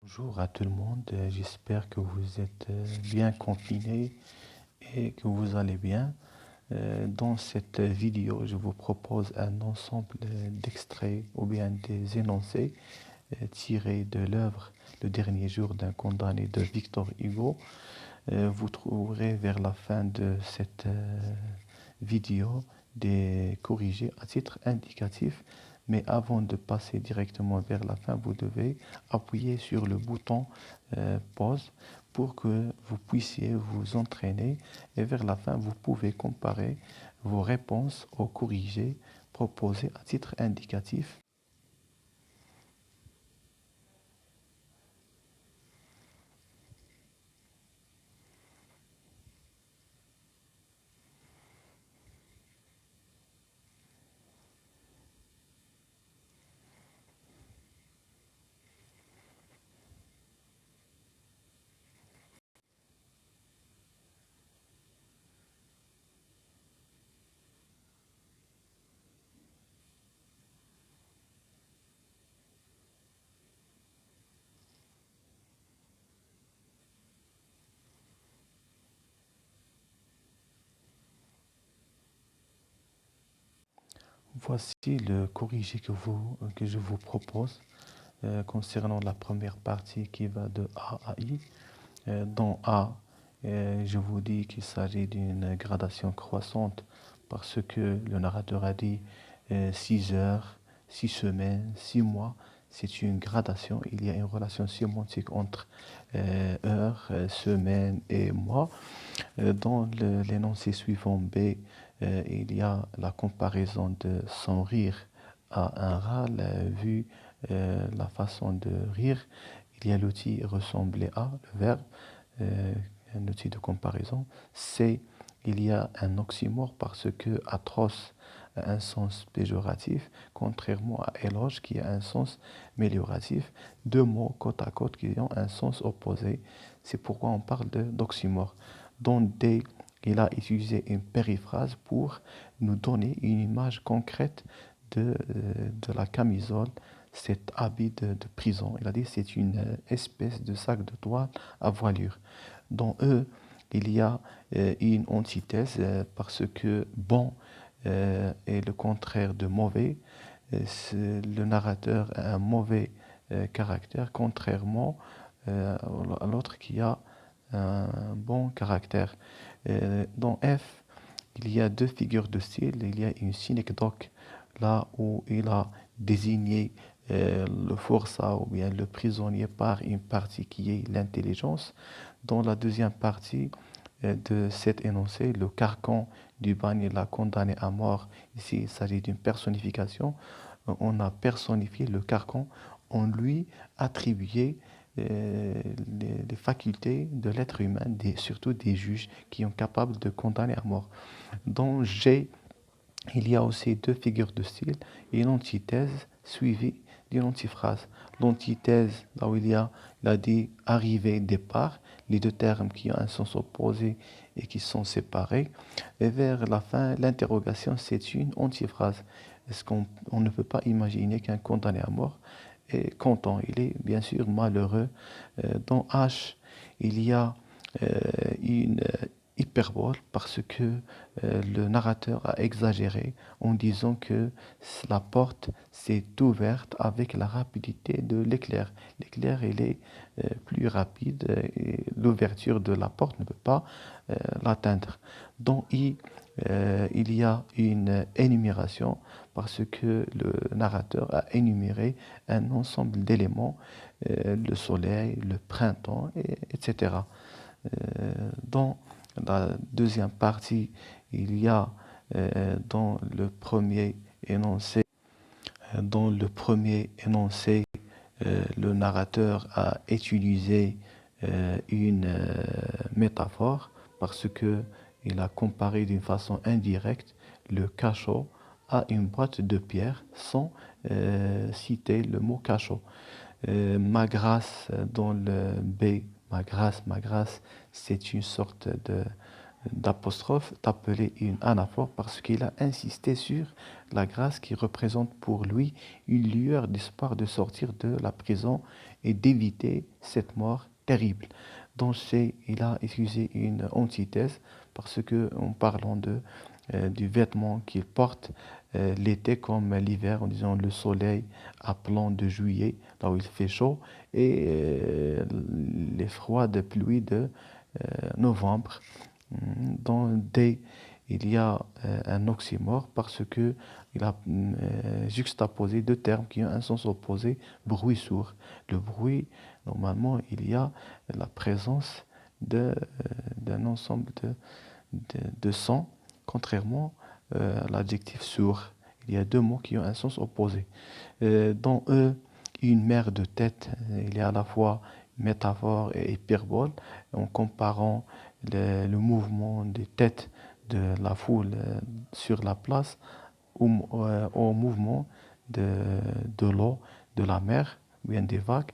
Bonjour à tout le monde, j'espère que vous êtes bien confinés et que vous allez bien. Dans cette vidéo, je vous propose un ensemble d'extraits ou bien des énoncés tirés de l'œuvre Le dernier jour d'un condamné de Victor Hugo. Vous trouverez vers la fin de cette vidéo des corrigés à titre indicatif. Mais avant de passer directement vers la fin, vous devez appuyer sur le bouton pause pour que vous puissiez vous entraîner. Et vers la fin, vous pouvez comparer vos réponses aux corrigés proposés à titre indicatif. Voici le corrigé que je vous propose concernant la première partie qui va de A à I. Dans A, je vous dis qu'il s'agit d'une gradation croissante parce que le narrateur a dit 6 heures, 6 semaines, 6 mois. C'est une gradation. Il y a une relation sémantique entre heures, semaines et mois. Dans l'énoncé suivant B, il y a la comparaison de son rire à un râle, vu la façon de rire. Il y a l'outil ressembler à, le verbe, euh, un outil de comparaison. C, il y a un oxymore parce que atroce a un sens péjoratif, contrairement à éloge qui a un sens mélioratif. Deux mots côte à côte qui ont un sens opposé. C'est pourquoi on parle d'oxymore. Dans D, il a utilisé une périphrase pour nous donner une image concrète de la camisole, cet habit de prison. Il a dit que c'est une espèce de sac de toile à voilure. Dans E, il y a une antithèse parce que bon est le contraire de mauvais. Le narrateur a un mauvais caractère, contrairement à l'autre qui a un bon caractère. Dans F, il y a deux figures de style. Il y a une synecdoque là où il a désigné le forçat ou bien le prisonnier par une partie qui est l'intelligence. Dans la deuxième partie de cet énoncé, le carcan du bagne l'a condamné à mort. Ici, il s'agit d'une personnification. On a personnifié le carcan, on lui attribué les facultés de l'être humain, surtout des juges qui sont capables de condamner à mort. Dans G, il y a aussi deux figures de style et une antithèse suivie d'une antiphrase. L'antithèse, là où il a dit arrivée, départ, les deux termes qui ont un sens opposé et qui sont séparés. Et vers la fin, l'interrogation, c'est une antiphrase. Est-ce qu'on ne peut pas imaginer qu'un condamné à mort est content? Il est bien sûr malheureux. Dans H, il y a euh, une hyperbole parce que le narrateur a exagéré en disant que la porte s'est ouverte avec la rapidité de l'éclair. L'éclair, il est plus rapide et l'ouverture de la porte ne peut pas l'atteindre. Dans I, il y a une énumération parce que le narrateur a énuméré un ensemble d'éléments, le soleil, le printemps, etc. Dans la deuxième partie, il y a dans le premier énoncé, le narrateur a utilisé une métaphore parce que il a comparé d'une façon indirecte le cachot à une boîte de pierre sans citer le mot cachot. Ma grâce dans le B, ma grâce, c'est une sorte d'apostrophe d'appeler une anaphore parce qu'il a insisté sur la grâce qui représente pour lui une lueur d'espoir de sortir de la prison et d'éviter cette mort terrible. Donc il a utilisé une antithèse parce que en parlant du vêtement qu'il porte l'été comme l'hiver, en disant le soleil appelant de juillet, là où il fait chaud, et les froides pluies de novembre. Dans D, il y a un oxymore parce que il a juxtaposé deux termes qui ont un sens opposé, bruit sourd. Le bruit, normalement, il y a la présence d'un ensemble de sons, contrairement à l'adjectif sourd. Il y a deux mots qui ont un sens opposé. Dans E, une mer de tête, il y a à la fois métaphore et hyperbole, en comparant le mouvement des têtes de la foule sur la place au mouvement de, de l'eau, de la mer, ou bien des vagues.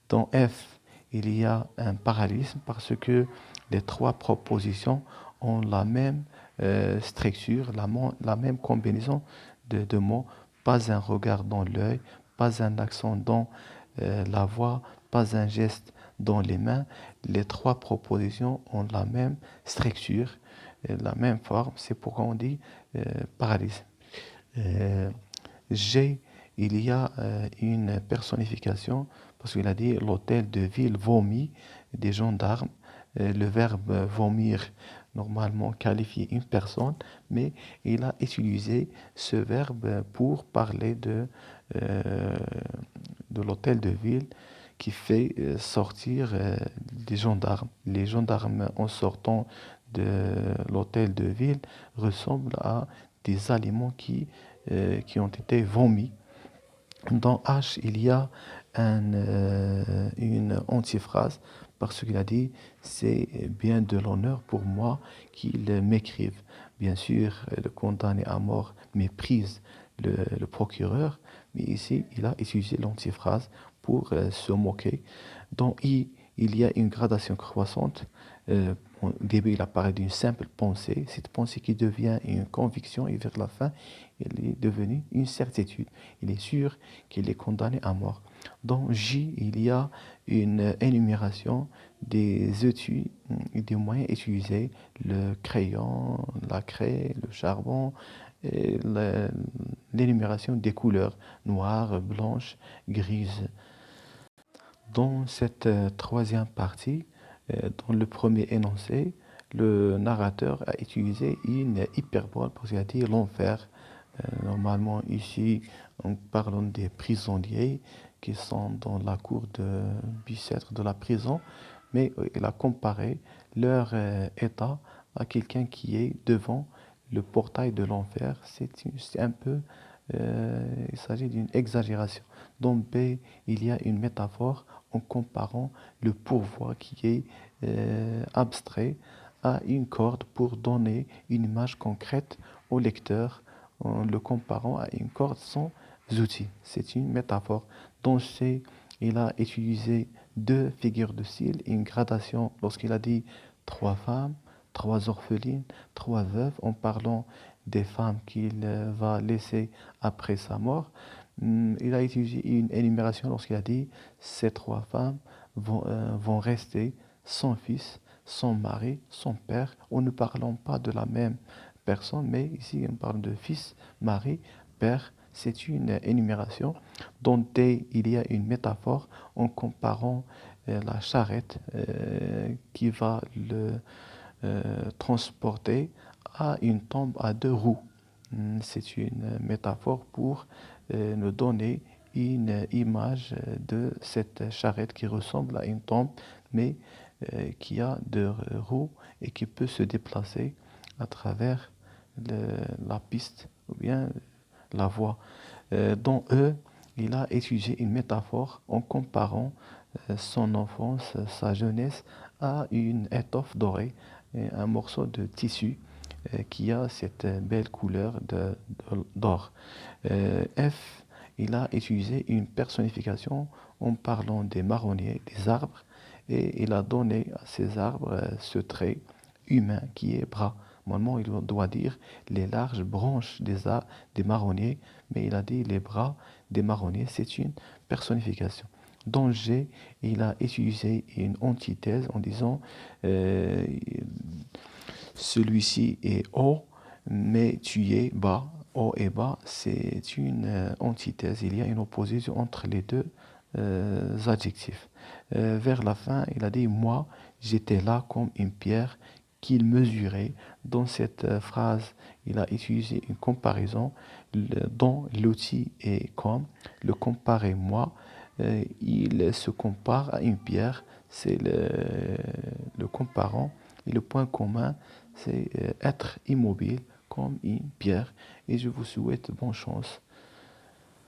Dans F, il y a un parallélisme parce que les trois propositions ont la même structure, la même combinaison de mots, pas un regard dans l'œil, pas un accent dans la voix, pas un geste dans les mains. Les trois propositions ont la même structure, la même forme. C'est pourquoi on dit parallélisme. Euh, G, il y a une personnification parce qu'il a dit l'hôtel de ville vomit des gendarmes. Le verbe vomir normalement qualifie une personne, mais il a utilisé ce verbe pour parler euh, de l'hôtel de ville qui fait sortir des gendarmes. Les gendarmes en sortant de l'hôtel de ville ressemblent à des aliments qui ont été vomis. Dans H, il y a une antiphrase parce qu'il a dit c'est bien de l'honneur pour moi qu'il m'écrive. Bien sûr, le condamné à mort méprise le procureur, mais ici, il a utilisé l'antiphrase pour se moquer. Dans I, il y a une gradation croissante. Au début, il apparaît d'une simple pensée, cette pensée qui devient une conviction et vers la fin, elle est devenue une certitude. Il est sûr qu'il est condamné à mort. Dans J, il y a une énumération des outils et des moyens utilisés, le crayon, la craie, le charbon, et l'énumération des couleurs, noire, blanche, grise. Dans cette troisième partie, dans le premier énoncé, le narrateur a utilisé une hyperbole pour dire l'enfer. Normalement, ici, on parle des prisonniers qui sont dans la cour de Bicêtre de la prison, mais il a comparé leur état à quelqu'un qui est devant le portail de l'enfer. C'est un peu, il s'agit d'une exagération. Dans B, il y a une métaphore en comparant le pourvoi qui est abstrait à une corde pour donner une image concrète au lecteur en le comparant à une corde sans outils. C'est une métaphore. Dans C, il a utilisé deux figures de style et une gradation lorsqu'il a dit trois femmes, trois orphelines, trois veuves, en parlant des femmes qu'il va laisser après sa mort. Il a utilisé une énumération lorsqu'il a dit ces trois femmes vont rester sans fils, sans mari, sans père, en ne parlant pas de la même personne, mais ici on parle de fils, mari, père. C'est une énumération dont il y a une métaphore en comparant la charrette qui va le transporter à une tombe à deux roues. C'est une métaphore pour nous donner une image de cette charrette qui ressemble à une tombe, mais qui a deux roues et qui peut se déplacer à travers la piste ou bien la voie. Dans E, il a utilisé une métaphore en comparant son enfance, sa jeunesse à une étoffe dorée, un morceau de tissu qui a cette belle couleur d'or. F, il a utilisé une personnification en parlant des marronniers, des arbres, et il a donné à ces arbres ce trait humain qui est bras. Normalement, il doit dire les larges branches des marronniers, mais il a dit les bras des marronniers. C'est une personnification. Dans G, il a utilisé une antithèse en disant euh, celui-ci est haut, mais tu es bas. Haut et bas, c'est une antithèse. Il y a une opposition entre les deux adjectifs. Vers la fin, il a dit moi, j'étais là comme une pierre qu'il mesurait. Dans cette phrase, il a utilisé une comparaison dont l'outil est comme le comparer moi. Il se compare à une pierre, c'est le comparant. Et le point commun, c'est être immobile comme une pierre. Et je vous souhaite bonne chance.